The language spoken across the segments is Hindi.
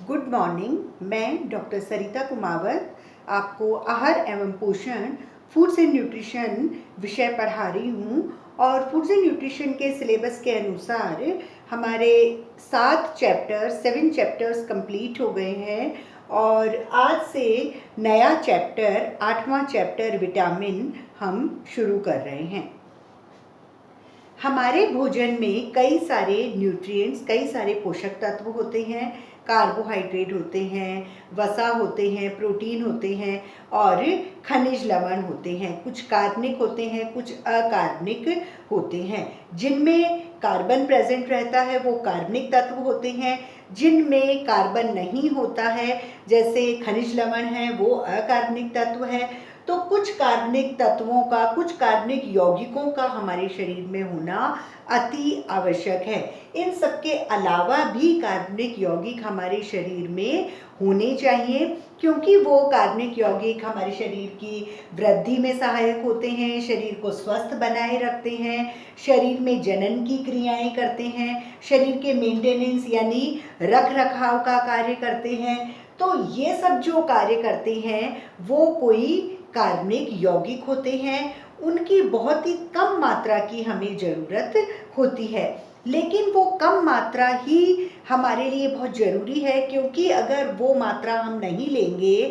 Good morning. मैं डॉक्टर सरिता कुमावत आपको आहार एवं पोषण फूड्स एंड न्यूट्रिशन विषय पढ़ा रही हूँ। और फूड्स एंड न्यूट्रिशन के सिलेबस के अनुसार हमारे 7 चैप्टर्स कंप्लीट हो गए हैं और आज से नया चैप्टर 8वां चैप्टर विटामिन हम शुरू कर रहे हैं। हमारे भोजन में कई सारे न्यूट्रिएंट्स, कई सारे पोषक तत्व होते हैं। कार्बोहाइड्रेट होते हैं, वसा होते हैं, प्रोटीन होते हैं और खनिज लवण होते हैं। कुछ कार्बनिक होते हैं, कुछ अकार्बनिक होते हैं। जिनमें कार्बन प्रेजेंट रहता है वो कार्बनिक तत्व होते हैं। जिनमें कार्बन नहीं होता है, जैसे खनिज लवण है, वो अकार्बनिक तत्व है। तो कुछ कार्बनिक तत्वों का, कुछ कार्बनिक यौगिकों का हमारे शरीर में होना अति आवश्यक है। इन सब के अलावा भी कार्बनिक यौगिक हमारे शरीर में होने चाहिए, क्योंकि वो कार्बनिक यौगिक हमारे शरीर की वृद्धि में सहायक होते हैं, शरीर को स्वस्थ बनाए रखते हैं, शरीर में जनन की क्रियाएं करते हैं, शरीर के मेंटेनेंस यानी रख रखाव का कार्य करते हैं। तो ये सब जो कार्य करते हैं वो कोई कार्बनिक यौगिक होते हैं। उनकी बहुत ही कम मात्रा की हमें ज़रूरत होती है, लेकिन वो कम मात्रा ही हमारे लिए बहुत ज़रूरी है, क्योंकि अगर वो मात्रा हम नहीं लेंगे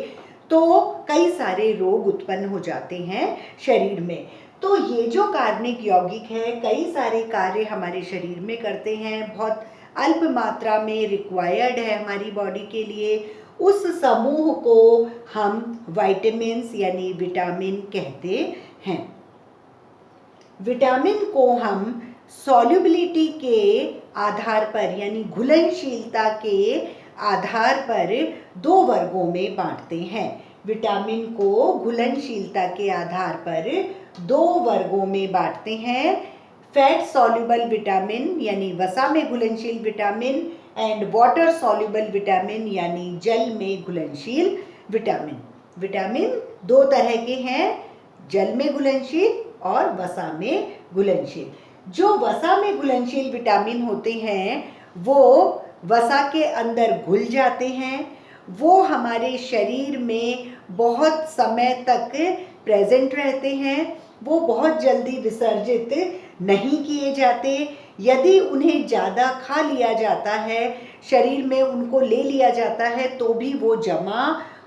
तो कई सारे रोग उत्पन्न हो जाते हैं शरीर में। तो ये जो कार्बनिक यौगिक है कई सारे कार्य हमारे शरीर में करते हैं, बहुत अल्प मात्रा में रिक्वायर्ड है हमारी बॉडी के लिए। उस समूह को हम विटामिन्स यानी विटामिन कहते हैं। विटामिन को हम सॉल्युबिलिटी के आधार पर यानी घुलनशीलता के आधार पर 2 वर्गों में बांटते हैं। विटामिन को घुलनशीलता के आधार पर 2 वर्गों में बांटते हैं। फैट सॉल्युबल विटामिन यानी वसा में घुलनशील vitamin and water soluble vitamin यानी जल में घुलनशील विटामिन। विटामिन 2 तरह के हैं, जल में घुलनशील और वसा में घुलनशील। जो वसा में घुलनशील विटामिन होते हैं वो वसा के अंदर घुल जाते हैं, वो हमारे शरीर में बहुत समय तक प्रेजेंट रहते हैं, वो बहुत जल्दी विसर्जित नहीं किए जाते। यदि उन्हें ज़्यादा खा लिया जाता है, शरीर में उनको ले लिया जाता है, तो भी वो जमा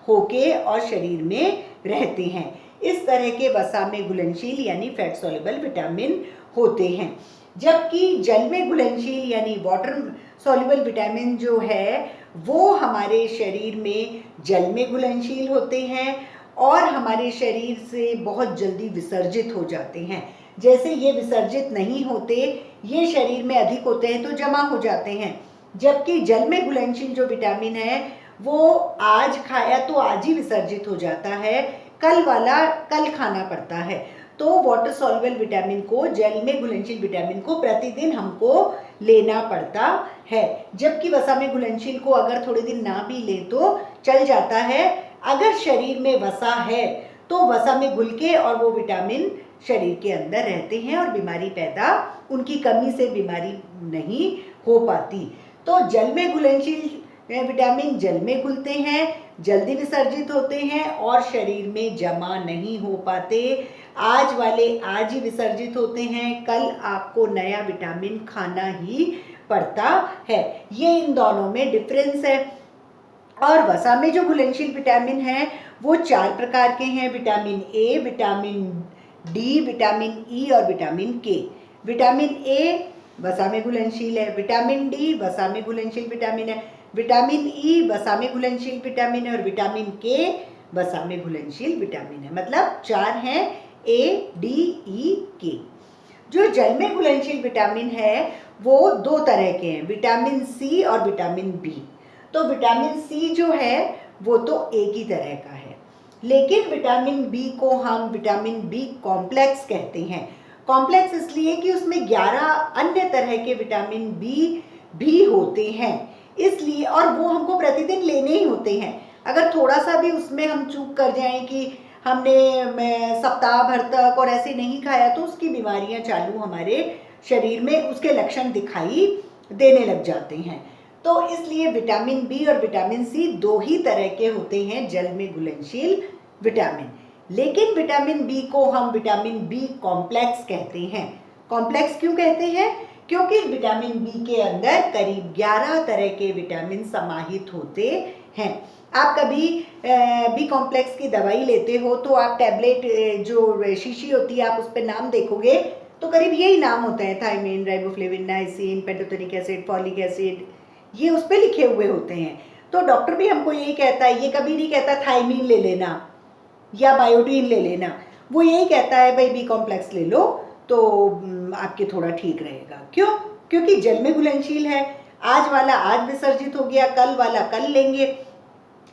होके और शरीर में रहते हैं। इस तरह के वसा में घुलनशील यानी फैट सॉल्युबल विटामिन होते हैं। जबकि जल में घुलनशील यानी वाटर सॉल्युबल विटामिन जो है वो हमारे शरीर में जल में घुलनशील होते हैं और हमारे शरीर से बहुत जल्दी विसर्जित हो जाते हैं। जैसे ये विसर्जित नहीं होते, ये शरीर में अधिक होते हैं तो जमा हो जाते हैं। जबकि जल में घुलनशील जो विटामिन है वो आज खाया तो आज ही विसर्जित हो जाता है, कल वाला कल खाना पड़ता है। तो वाटर सॉल्युबल विटामिन को, जल में घुलनशील विटामिन को प्रतिदिन हमको लेना पड़ता है। जबकि वसा में घुलनशील को अगर थोड़े दिन ना भी ले तो चल जाता है। अगर शरीर में वसा है तो वसा में घुल के और वो विटामिन शरीर के अंदर रहते हैं और बीमारी पैदा, उनकी कमी से बीमारी नहीं हो पाती। तो जल में घुलनशील विटामिन जल में घुलते हैं, जल्दी विसर्जित होते हैं और शरीर में जमा नहीं हो पाते। आज वाले आज ही विसर्जित होते हैं, कल आपको नया विटामिन खाना ही पड़ता है। ये इन दोनों में डिफरेंस है। और वसा में जो घुलनशील विटामिन है वो 4 प्रकार के हैं, vitamin A, vitamin D, vitamin E और विटामिन के। विटामिन ए वसा में घुलनशील है, विटामिन डी वसा में घुलनशील विटामिन है, विटामिन ई वसा में घुलनशील विटामिन है और विटामिन के वसा में घुलनशील विटामिन है। मतलब 4 हैं, ए, डी, ई, के। जो जल में घुलनशील विटामिन है वो 2 तरह के हैं, विटामिन सी और विटामिन बी। तो विटामिन सी जो है वो तो एक ही तरह का है, लेकिन विटामिन बी को हम विटामिन बी कॉम्प्लेक्स कहते हैं। कॉम्प्लेक्स इसलिए कि उसमें 11 अन्य तरह के विटामिन बी भी होते हैं, इसलिए, और वो हमको प्रतिदिन लेने ही होते हैं। अगर थोड़ा सा भी उसमें हम चूक कर जाएं कि हमने सप्ताह भर तक और ऐसे नहीं खाया तो उसकी बीमारियां चालू हमारे शरीर में, उसके लक्षण दिखाई देने लग जाते हैं। तो इसलिए विटामिन बी और विटामिन सी दो ही तरह के होते हैं जल में घुलनशील विटामिन। लेकिन विटामिन बी को हम विटामिन बी कॉम्प्लेक्स कहते हैं। कॉम्प्लेक्स क्यों कहते हैं? क्योंकि विटामिन बी के अंदर करीब 11 तरह के विटामिन समाहित होते हैं। आप कभी बी कॉम्प्लेक्स की दवाई लेते हो तो आप टैबलेट जो शीशी होती है आप उस पर नाम देखोगे तो करीब यही नाम होता है, thiamine, riboflavin, niacin, pantothenic acid, folic acid, ये उस पर लिखे हुए होते हैं। तो डॉक्टर भी हमको यही कहता है, ये कभी नहीं कहता थायमिन ले लेना या बायोटीन ले लेना, वो यही कहता है भाई बी कॉम्प्लेक्स ले लो तो आपके थोड़ा ठीक रहेगा। क्यों? क्योंकि जल में घुलनशील है। आज वाला आज विसर्जित हो गया, कल वाला कल लेंगे।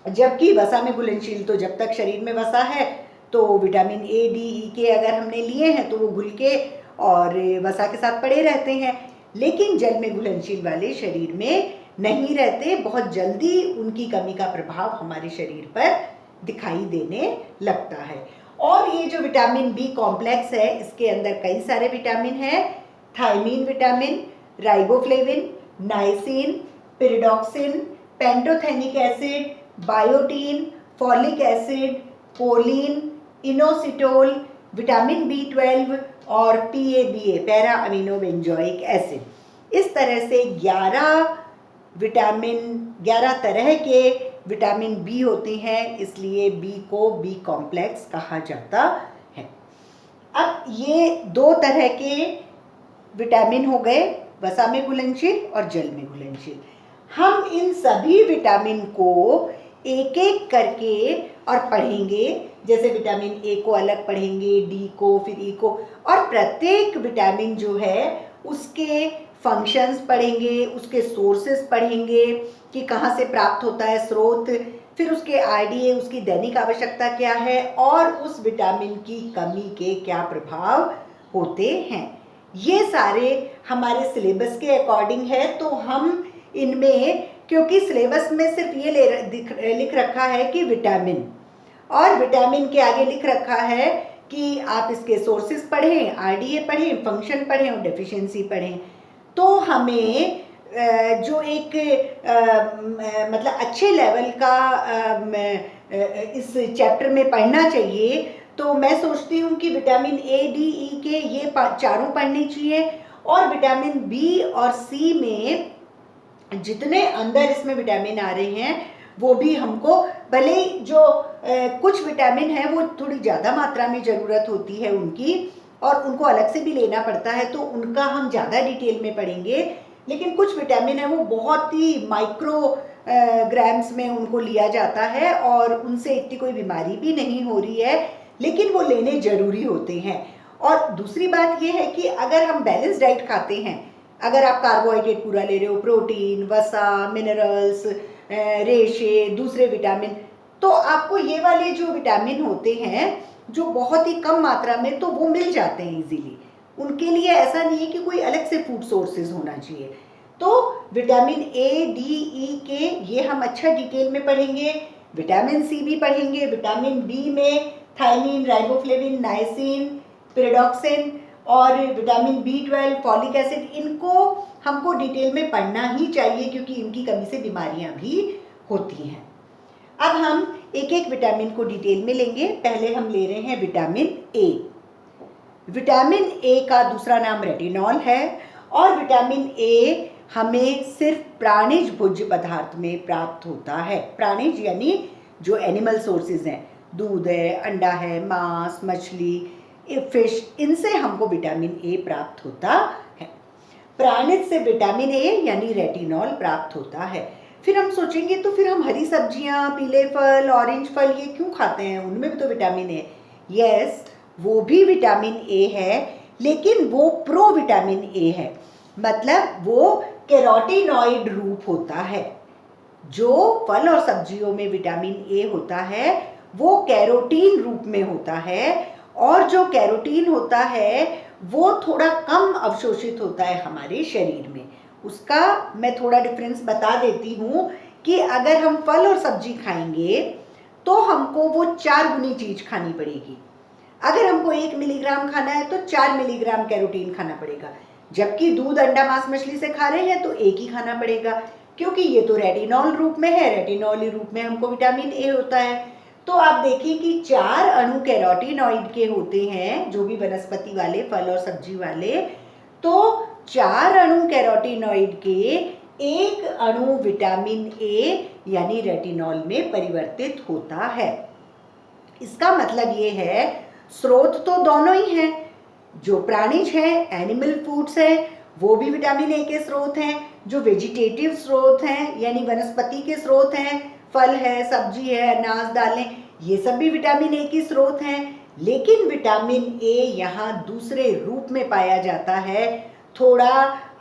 जबकि वसा में घुलनशील तो जब तक शरीर में वसा है तो विटामिन ए, डी, ई के अगर हमने लिए हैं तो वो घुल के और वसा के साथ पड़े रहते हैं। लेकिन जल में घुलनशील वाले शरीर में नहीं रहते, बहुत जल्दी उनकी कमी का प्रभाव हमारे शरीर पर दिखाई देने लगता है। और ये जो विटामिन बी कॉम्प्लेक्स है इसके अंदर कई सारे विटामिन हैं। Thiamine vitamin, riboflavin, niacin, pyridoxine, pantothenic acid, biotin, folic acid, choline, inositol, vitamin B 12 और PABA, para amino benzoic acid. इस तरह से 11 तरह के विटामिन बी होते हैं, इसलिए बी को बी कॉम्प्लेक्स कहा जाता है। अब ये दो तरह के विटामिन हो गए, वसा में घुलनशील और जल में घुलनशील। हम इन सभी विटामिन को एक एक करके और पढ़ेंगे, जैसे विटामिन ए को अलग पढ़ेंगे, डी को, फिर ई को, और प्रत्येक विटामिन जो है उसके फंक्शंस पढ़ेंगे, उसके सोर्सेस पढ़ेंगे कि कहाँ से प्राप्त होता है स्रोत, फिर उसके RDA, उसकी दैनिक आवश्यकता क्या है और उस विटामिन की कमी के क्या प्रभाव होते हैं। ये सारे हमारे सिलेबस के अकॉर्डिंग है, तो हम इनमें, क्योंकि सिलेबस में सिर्फ ये लिख रखा है कि विटामिन, और विटामिन के आगे लिख रखा है कि आप इसके सोर्सेस पढ़ें, RDA पढ़ें, फंक्शन पढ़ें और डेफिशिएंसी पढ़ें। तो हमें जो एक मतलब अच्छे लेवल का इस चैप्टर में पढ़ना चाहिए, तो मैं सोचती हूँ कि विटामिन ए, डी, ई के ये चारों पढ़ने चाहिए, और विटामिन बी और सी में जितने अंदर इसमें विटामिन आ रहे हैं वो भी हमको, भले जो कुछ विटामिन है वो थोड़ी ज़्यादा मात्रा में ज़रूरत होती है उनकी, और उनको अलग से भी लेना पड़ता है, तो उनका हम ज़्यादा डिटेल में पढ़ेंगे। लेकिन कुछ विटामिन है वो बहुत ही माइक्रो ग्राम्स में उनको लिया जाता है और उनसे इतनी कोई बीमारी भी नहीं हो रही है, लेकिन वो लेने ज़रूरी होते हैं। और दूसरी बात ये है कि अगर हम बैलेंस डाइट खाते हैं, अगर आप कार्बोहाइड्रेट पूरा ले रहे हो, प्रोटीन, वसा, मिनरल्स, रेशे, दूसरे विटामिन, तो आपको ये वाले जो विटामिन होते हैं जो बहुत ही कम मात्रा में, तो वो मिल जाते हैं इजीली। उनके लिए ऐसा नहीं है कि कोई अलग से फूड सोर्सेज होना चाहिए। तो विटामिन ए, डी, ई के ये हम अच्छा डिटेल में पढ़ेंगे। विटामिन सी भी पढ़ेंगे। विटामिन बी में थायमीन, राइबोफ्लेविन, नाइसिन, पिरिडॉक्सिन और विटामिन बी 12, फॉलिक एसिड, इनको हमको डिटेल में पढ़ना ही चाहिए क्योंकि इनकी कमी से बीमारियां भी होती हैं। अब हम एक एक विटामिन को डिटेल में लेंगे। पहले हम ले रहे हैं विटामिन ए। विटामिन ए का दूसरा नाम रेटिनॉल है, और विटामिन ए हमें सिर्फ प्राणिज भोज्य पदार्थ में प्राप्त होता है। प्राणिज यानी जो एनिमल सोर्सेज हैं, दूध है, अंडा है, मांस, मछली, फिश, इनसे हमको विटामिन ए प्राप्त होता है। प्राणिज से विटामिन ए यानी रेटिनॉल प्राप्त होता है। फिर हम सोचेंगे तो फिर हम हरी सब्जियां, पीले फल, ऑरेंज फल ये क्यों खाते हैं, उनमें भी तो विटामिन ए। यस, वो भी विटामिन ए है, लेकिन वो प्रो विटामिन ए है, मतलब वो कैरोटीनॉइड रूप होता है। जो फल और सब्जियों में विटामिन ए होता है वो कैरोटीन रूप में होता है, और जो कैरोटीन होता है वो थोड़ा कम अवशोषित होता है हमारे शरीर में। उसका मैं थोड़ा डिफरेंस बता देती हूँ कि अगर हम फल और सब्जी खाएंगे तो हमको वो 4 गुनी चीज खानी पड़ेगी। अगर हमको 1 मिलीग्राम खाना है तो 4 मिलीग्राम कैरोटीन खाना पड़ेगा, जबकि दूध, अंडा, मांस, मछली से खा रहे हैं तो 1 ही खाना पड़ेगा। क्योंकि ये तो रेटिनॉल रूप में है, रेटिनॉल रूप में हमको विटामिन ए होता है। तो आप देखिए कि 4 अणु कैरोटीनॉइड के होते हैं, जो भी वनस्पति वाले, फल और सब्जी वाले। तो 4 अणु कैरोटीनॉइड के एक अणु विटामिन ए यानी रेटिनॉल में परिवर्तित होता है। इसका मतलब ये है, स्रोत तो दोनों ही हैं। जो प्राणिज हैं, एनिमल फूड्स हैं, वो भी विटामिन ए के स्रोत हैं। जो वेजिटेटिव स्रोत हैं यानी वनस्पति के स्रोत हैं, फल है, सब्जी है, अनाज, दालें, ये सब भी विटामिन ए के स्रोत हैं। लेकिन विटामिन ए यहाँ दूसरे रूप में पाया जाता है, थोड़ा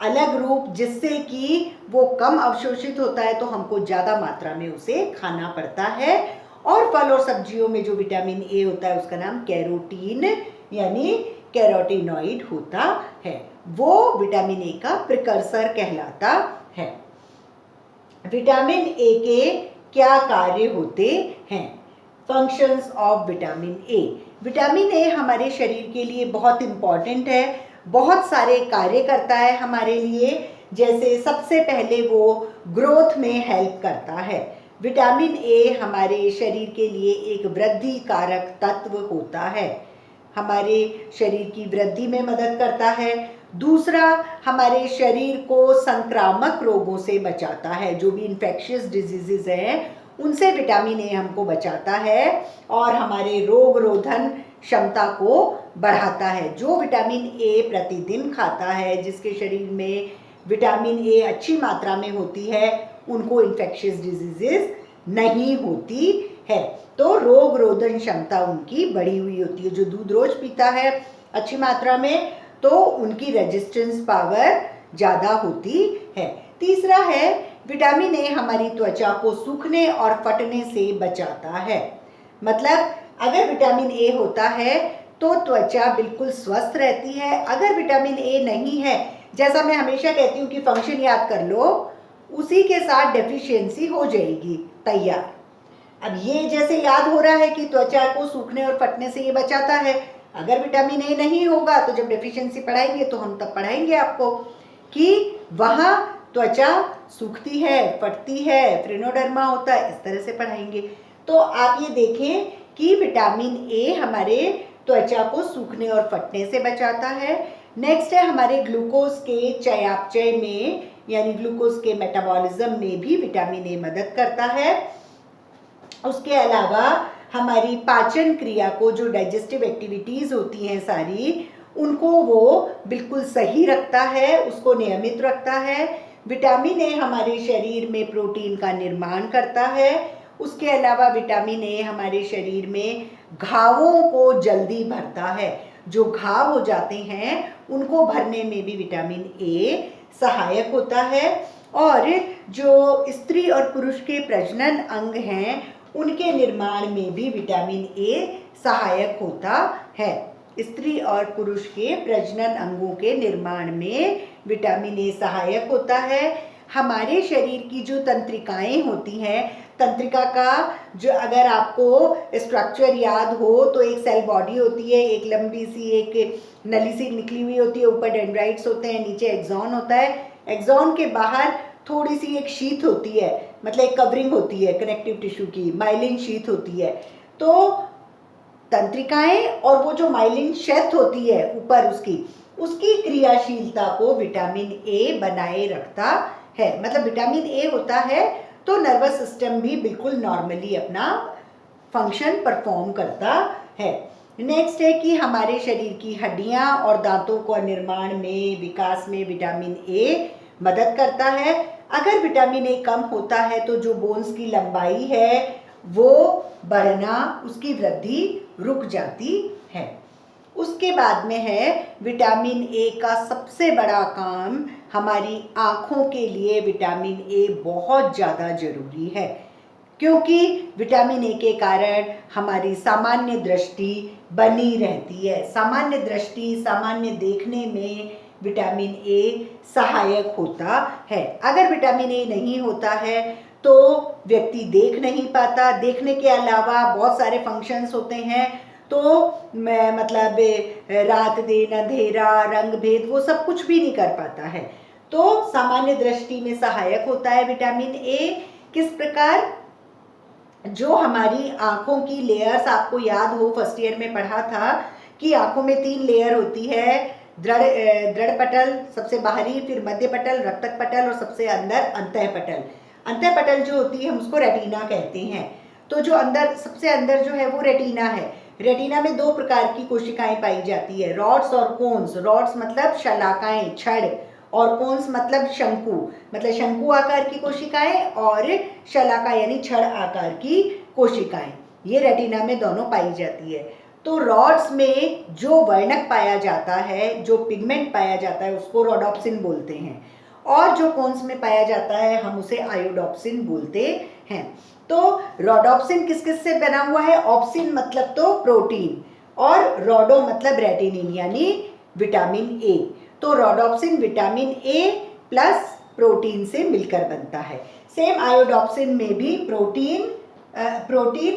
अलग रूप, जिससे कि वो कम अवशोषित होता है, तो हमको ज़्यादा मात्रा में उसे खाना पड़ता है। और फल और सब्जियों में जो विटामिन ए होता है उसका नाम कैरोटीन यानी कैरोटीनॉइड होता है। वो विटामिन ए का प्रिकर्सर कहलाता है। विटामिन ए के क्या कार्य होते हैं? Functions of vitamin A. Vitamin A हमारे शरीर के लिए बहुत इम्पॉर्टेंट है, बहुत सारे कार्य करता है हमारे लिए। जैसे सबसे पहले वो ग्रोथ में हेल्प करता है। विटामिन ए हमारे शरीर के लिए एक वृद्धि कारक तत्व होता है, हमारे शरीर की वृद्धि में मदद करता है। दूसरा, हमारे शरीर को संक्रामक रोगों से बचाता है, जो भी इन्फेक्शियस डिजीजेज हैं उनसे विटामिन ए हमको बचाता है और हमारे रोग रोधन क्षमता को बढ़ाता है। जो विटामिन ए प्रतिदिन खाता है, जिसके शरीर में विटामिन ए अच्छी मात्रा में होती है, उनको इन्फेक्शियस डिजीजेस नहीं होती है। तो रोग रोधन क्षमता उनकी बढ़ी हुई होती है। जो दूध रोज पीता है अच्छी मात्रा में, तो उनकी रेजिस्टेंस पावर ज़्यादा होती है। तीसरा है, विटामिन ए हमारी त्वचा को सूखने और फटने से बचाता है। मतलब अगर विटामिन ए होता है तो त्वचा बिल्कुल स्वस्थ रहती है। अगर विटामिन ए नहीं है, जैसा मैं हमेशा कहती हूँ कि फंक्शन याद कर लो, उसी के साथ डेफिशिएंसी हो जाएगी तैयार। अब ये जैसे याद हो रहा है कि त्वचा को सूखने और फटने से ये बचाता है, अगर विटामिन ए नहीं होगा तो जब डेफिशिएंसी पढ़ाएंगे तो हम तब पढ़ाएंगे आपको कि वहाँ त्वचा सूखती है, फटती है, फ्रेनोडर्मा होता है, इस तरह से पढ़ाएंगे। तो आप ये देखें कि विटामिन ए हमारे त्वचा को सूखने और फटने से बचाता है। नेक्स्ट है, हमारे ग्लूकोज के चयापचय में यानी ग्लूकोज के मेटाबॉलिज्म में भी विटामिन ए मदद करता है। उसके अलावा हमारी पाचन क्रिया को, जो डाइजेस्टिव एक्टिविटीज़ होती हैं सारी, उनको वो बिल्कुल सही रखता है, उसको नियमित रखता है। विटामिन ए हमारे शरीर में प्रोटीन का निर्माण करता है। उसके अलावा विटामिन ए हमारे शरीर में घावों को जल्दी भरता है। जो घाव हो जाते हैं उनको भरने में भी विटामिन ए सहायक होता है। और जो स्त्री और पुरुष के प्रजनन अंग हैं उनके निर्माण में भी विटामिन ए सहायक होता है। स्त्री और पुरुष के प्रजनन अंगों के निर्माण में विटामिन ए सहायक होता है। हमारे शरीर की जो तंत्रिकाएं होती हैं, तंत्रिका का जो अगर आपको स्ट्रक्चर याद हो तो एक सेल बॉडी होती है, एक लंबी सी एक नली सी निकली हुई होती है, ऊपर डेंड्राइट्स होते हैं, नीचे एक्सॉन होता है। एक्सॉन के बाहर थोड़ी सी एक शीथ होती है, मतलब एक कवरिंग होती है कनेक्टिव टिश्यू की, माइलिन शीथ होती है। तो तंत्रिकाएं और वो जो माइलिन शीथ होती है ऊपर उसकी क्रियाशीलता को विटामिन ए बनाए रखता है। मतलब विटामिन ए होता है तो नर्वस सिस्टम भी बिल्कुल नॉर्मली अपना फंक्शन परफॉर्म करता है। नेक्स्ट है कि हमारे शरीर की हड्डियां और दांतों का निर्माण में, विकास में विटामिन ए मदद करता है। अगर विटामिन ए कम होता है तो जो बोन्स की लंबाई है वो बढ़ना, उसकी वृद्धि रुक जाती है। उसके बाद में है, विटामिन ए का सबसे बड़ा काम, हमारी आँखों के लिए विटामिन ए बहुत ज़्यादा ज़रूरी है, क्योंकि विटामिन ए के कारण हमारी सामान्य दृष्टि बनी रहती है। सामान्य दृष्टि, सामान्य देखने में विटामिन ए सहायक होता है। अगर विटामिन ए नहीं होता है तो व्यक्ति देख नहीं पाता। देखने के अलावा बहुत सारे फंक्शंस होते हैं, तो मतलब रात दिन, अंधेरा, रंग भेद, वो सब कुछ भी नहीं कर पाता है। तो सामान्य दृष्टि में सहायक होता है विटामिन ए। किस प्रकार? जो हमारी आंखों की लेयर्स, आपको याद हो फर्स्ट ईयर में पढ़ा था कि आंखों में 3 लेयर होती है, दृढ़ पटल सबसे बाहरी, फिर मध्य पटल, रक्तक पटल और सबसे अंदर अंतः पटल। अंतः पटल जो होती है हम उसको रेटिना कहते हैं। तो जो अंदर, सबसे अंदर जो है वो रेटिना है। रेटिना में 2 प्रकार की कोशिकाएं पाई जाती है, रॉड्स और कोन्स। रॉड्स मतलब शलाकाएं, छड़, और कोन्स मतलब शंकु, मतलब शंकु आकार की कोशिकाएं, और शलाका यानी छड़ आकार की कोशिकाएं। ये रेटिना में दोनों पाई जाती है। तो रॉड्स में जो वर्णक पाया जाता है, जो पिगमेंट पाया जाता है, उसको रोडोप्सिन बोलते हैं, और जो कोन्स में पाया जाता है हम उसे आयोडोप्सिन बोलते हैं। तो रोडोप्सिन किस किस से बना हुआ है? ऑप्सिन मतलब तो प्रोटीन, और रोडो मतलब रेटिनिन यानी विटामिन ए। तो rhodopsin vitamin A plus protein से मिलकर बनता है। सेम आयोडोप्सिन में भी प्रोटीन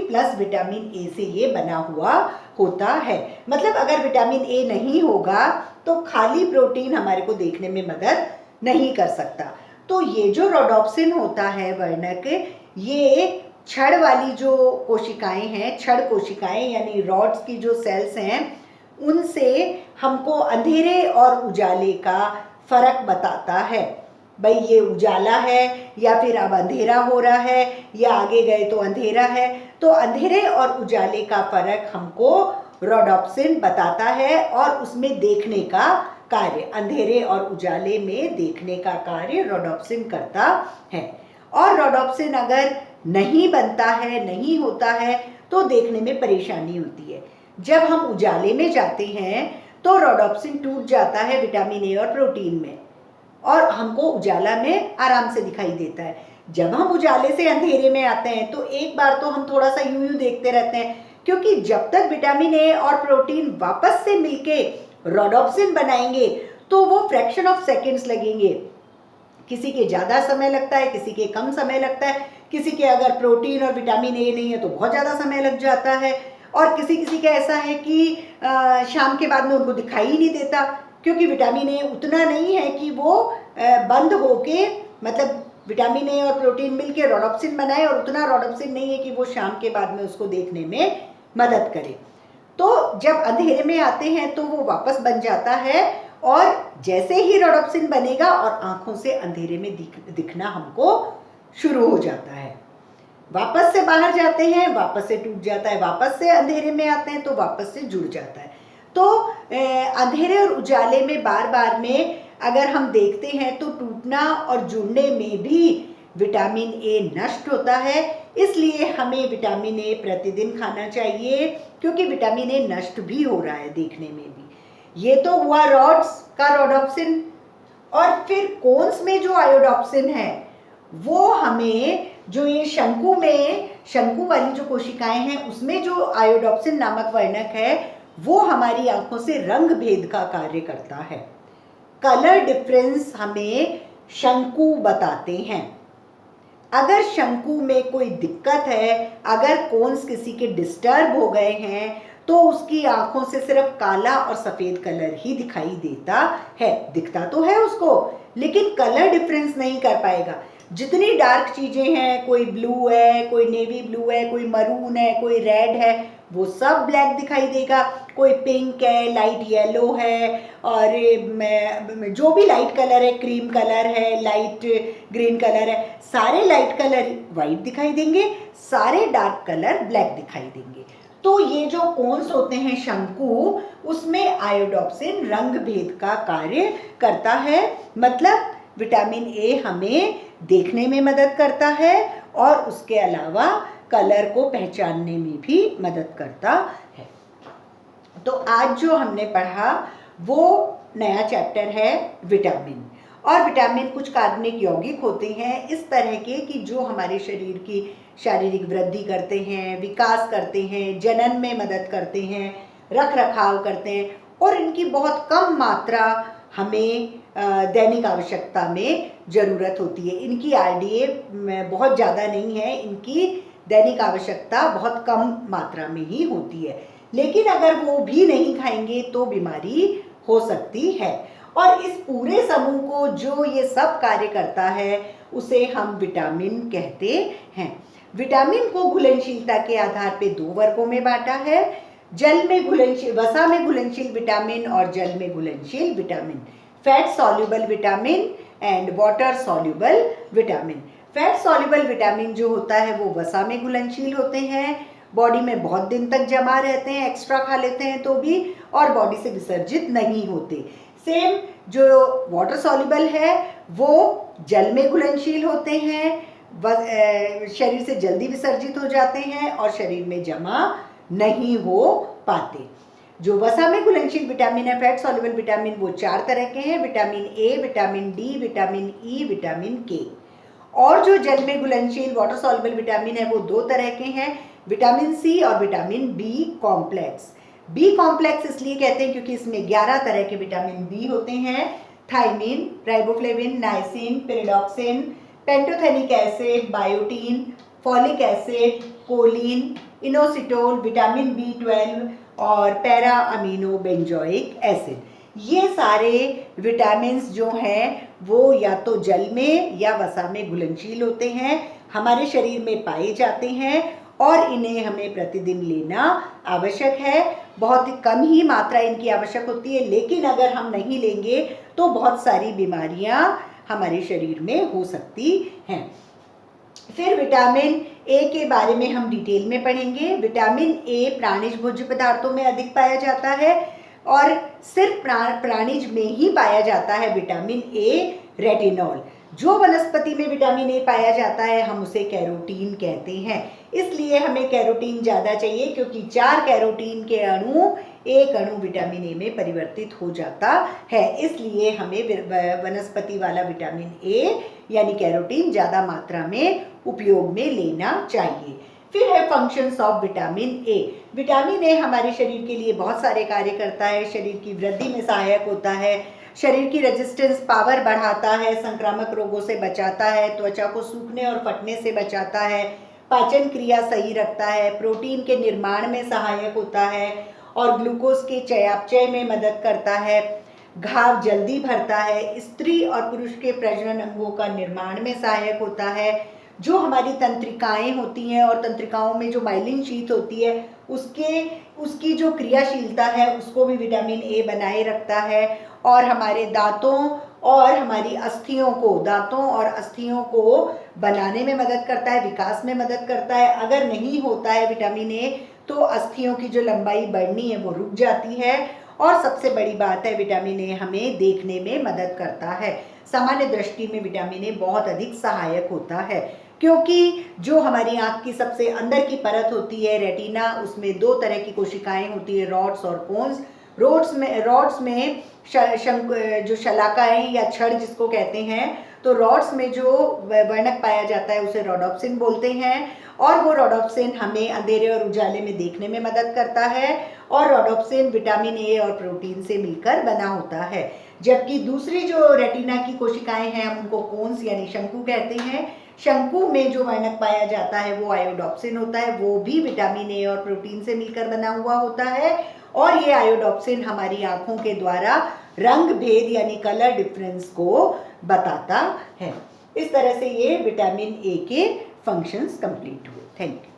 प्लस विटामिन ए से ये बना हुआ होता है। मतलब अगर विटामिन ए नहीं होगा तो खाली प्रोटीन हमारे को देखने में मदद नहीं कर सकता। तो ये जो रोडोप्सिन होता है वर्णक, ये छड़ वाली जो कोशिकाएं हैं, छड़ कोशिकाएं यानी रॉड्स की जो सेल्स हैं, उनसे हमको अंधेरे और उजाले का फर्क बताता है। भाई ये उजाला है या फिर अब अंधेरा हो रहा है, या आगे गए तो अंधेरा है। तो अंधेरे और उजाले का फर्क हमको रोडोप्सिन बताता है, और उसमें देखने का कार्य, अंधेरे और उजाले में देखने का कार्य रोडोप्सिन करता है। और रोडोप्सिन अगर नहीं बनता है, नहीं होता है, तो देखने में परेशानी होती है। जब हम उजाले में जाते हैं तो रोडोप्सिन टूट जाता है विटामिन ए और प्रोटीन में, और हमको उजाला में आराम से दिखाई देता है। जब हम उजाले से अंधेरे में आते हैं तो एक बार तो हम थोड़ा सा यूं देखते रहते हैं, क्योंकि जब तक विटामिन ए और प्रोटीन वापस से मिलके रोडोप्सिन बनाएंगे तो वो फ्रैक्शन ऑफ सेकेंड्स लगेंगे। किसी के ज़्यादा समय लगता है, किसी के कम समय लगता है, किसी के अगर प्रोटीन और विटामिन ए नहीं है तो बहुत ज़्यादा समय लग जाता है, और किसी किसी का ऐसा है कि शाम के बाद में उनको दिखाई ही नहीं देता, क्योंकि विटामिन ए उतना नहीं है कि वो बंद होके, मतलब विटामिन ए और प्रोटीन मिलके रोडोप्सिन बनाए, और उतना रोडोप्सिन नहीं है कि वो शाम के बाद में उसको देखने में मदद करे। तो जब अंधेरे में आते हैं तो वो वापस बन जाता है, और जैसे ही रोडोप्सिन बनेगा और आंखों से अंधेरे में दिखना हमको शुरू हो जाता है। वापस से बाहर जाते हैं, वापस से टूट जाता है, वापस से अंधेरे में आते हैं तो वापस से जुड़ जाता है। तो अंधेरे और उजाले में बार बार में अगर हम देखते हैं तो टूटना और जुड़ने में भी विटामिन ए नष्ट होता है। इसलिए हमें विटामिन ए प्रतिदिन खाना चाहिए, क्योंकि विटामिन ए नष्ट भी हो रहा है देखने में भी। ये तो हुआ रॉड्स का रोडोप्सिन। और फिर कोन्स में जो आयोडोप्सिन है वो हमें, जो ये शंकु वाली जो कोशिकाएं हैं उसमें जो आयोडोप्सिन नामक वर्णक है वो हमारी आंखों से रंग भेद का कार्य करता है। कलर डिफरेंस हमें शंकु बताते हैं। अगर शंकु में कोई दिक्कत है, अगर कोन्स किसी के डिस्टर्ब हो गए हैं, तो उसकी आंखों से सिर्फ काला और सफ़ेद कलर ही दिखाई देता है। दिखता तो है उसको, लेकिन कलर डिफरेंस नहीं कर पाएगा। जितनी डार्क चीज़ें हैं, कोई ब्लू है, कोई नेवी ब्लू है, कोई मरून है, कोई रेड है, वो सब ब्लैक दिखाई देगा। कोई पिंक है, लाइट येलो है, और जो भी लाइट कलर है, क्रीम कलर है, लाइट ग्रीन कलर है, सारे लाइट कलर वाइट दिखाई देंगे, सारे डार्क कलर ब्लैक दिखाई देंगे। तो ये जो कोन्स होते हैं शंकु, उसमें आयोडोप्सिन रंग भेद का कार्य करता है। मतलब विटामिन ए हमें देखने में मदद करता है, और उसके अलावा कलर को पहचानने में भी मदद करता है। तो आज जो हमने पढ़ा वो नया चैप्टर है विटामिन। और विटामिन कुछ कार्बनिक यौगिक होते हैं इस तरह के कि जो हमारे शरीर की शारीरिक वृद्धि करते हैं, विकास करते हैं, जनन में मदद करते हैं, रख रखाव करते हैं, और इनकी बहुत कम मात्रा हमें दैनिक आवश्यकता में ज़रूरत होती है। इनकी आरडीए बहुत ज़्यादा नहीं है, इनकी दैनिक आवश्यकता बहुत कम मात्रा में ही होती है। लेकिन अगर वो भी नहीं खाएंगे तो बीमारी हो सकती है। और इस पूरे समूह को जो ये सब कार्य करता है उसे हम विटामिन कहते हैं। विटामिन को घुलनशीलता के आधार पे 2 वर्गों में बांटा है, जल में घुलनशील, वसा में घुलनशील विटामिन और जल में घुलनशील vitamin, fat soluble vitamin and water soluble vitamin. Fat soluble vitamin जो होता है वो वसा में घुलनशील होते हैं, बॉडी में बहुत दिन तक जमा रहते हैं, एक्स्ट्रा खा लेते हैं तो भी, और बॉडी से विसर्जित नहीं होते। सेम जो वाटर सॉल्युबल है वो जल में घुलनशील होते हैं, शरीर से जल्दी विसर्जित हो जाते हैं और शरीर में जमा नहीं हो पाते। जो वसा में घुलनशील विटामिन है, फैट सॉल्युबल विटामिन, वो 4 तरह के हैं, vitamin A, vitamin D, vitamin E, vitamin के। और जो जल में घुलनशील वाटर सॉल्युबल विटामिन है वो 2 तरह के हैं, विटामिन सी और vitamin B complex. B complex इसलिए कहते हैं क्योंकि इसमें 11 तरह के विटामिन बी होते हैं, thiamine, riboflavin, niacin, pyridoxine, pantothenic acid, biotin, folic acid, choline, inositol, vitamin B12 और पैरा अमीनो बेंजोइक एसिड। ये सारे विटामिन जो हैं वो या तो जल में या वसा में घुलनशील होते हैं, हमारे शरीर में पाए जाते हैं और इन्हें हमें प्रतिदिन लेना आवश्यक है। बहुत ही कम ही मात्रा इनकी आवश्यक होती है, लेकिन अगर हम नहीं लेंगे तो बहुत सारी बीमारियां हमारे शरीर में हो सकती हैं। फिर विटामिन ए के बारे में हम डिटेल में पढ़ेंगे। विटामिन ए प्राणिज भोज्य पदार्थों में अधिक पाया जाता है और सिर्फ प्राणिज में ही पाया जाता है विटामिन ए रेटिनॉल। जो वनस्पति में विटामिन ए पाया जाता है हम उसे कैरोटीन कहते हैं, इसलिए हमें कैरोटीन ज़्यादा चाहिए क्योंकि 4 कैरोटीन के अणु एक अणु विटामिन ए में परिवर्तित हो जाता है, इसलिए हमें वनस्पति वाला विटामिन ए यानी कैरोटीन ज़्यादा मात्रा में उपयोग में लेना चाहिए। फिर है functions of vitamin A. Vitamin A हमारे शरीर के लिए बहुत सारे कार्य करता है, शरीर की वृद्धि में सहायक होता है, शरीर की रेजिस्टेंस पावर बढ़ाता है, संक्रामक रोगों से बचाता है, त्वचा को सूखने और फटने से बचाता है, पाचन क्रिया सही रखता है, प्रोटीन के निर्माण में सहायक होता है और ग्लूकोज के चयापचय में मदद करता है, घाव जल्दी भरता है, स्त्री और पुरुष के प्रजनन अंगों का निर्माण में सहायक होता है, जो हमारी तंत्रिकाएं होती हैं और तंत्रिकाओं में जो माइलिन शीथ होती है उसकी जो क्रियाशीलता है उसको भी विटामिन ए बनाए रखता है और हमारे दांतों और अस्थियों को बनाने में मदद करता है, विकास में मदद करता है। अगर नहीं होता है विटामिन ए तो अस्थियों की जो लंबाई बढ़नी है वो रुक जाती है और सबसे बड़ी बात है विटामिन ए हमें देखने में मदद करता है। सामान्य दृष्टि में विटामिन ए बहुत अधिक सहायक होता है क्योंकि जो हमारी आँख की सबसे अंदर की परत होती है रेटिना, उसमें 2 तरह की कोशिकाएं होती है, रॉड्स और कोन्स। रॉड्स में जो शलाकाएं या छड़ जिसको कहते हैं, तो रॉड्स में जो वर्णक पाया जाता है उसे रोडोप्सिन बोलते हैं और वो रोडोप्सिन हमें अंधेरे और उजाले में देखने में मदद करता है और रोडोप्सिन विटामिन ए और प्रोटीन से मिलकर बना होता है। जबकि दूसरी जो रेटिना की कोशिकाएं हैं हम उनको कोन्स यानी शंकु कहते हैं। शंकु में जो वर्णक पाया जाता है वो आयोडोप्सिन होता है, वो भी विटामिन ए और प्रोटीन से मिलकर बना हुआ होता है और ये आयोडोप्सिन हमारी आँखों के द्वारा रंग भेद यानी कलर डिफरेंस को बताता है। इस तरह से ये विटामिन ए के फंक्शंस कंप्लीट हुए। Thank you.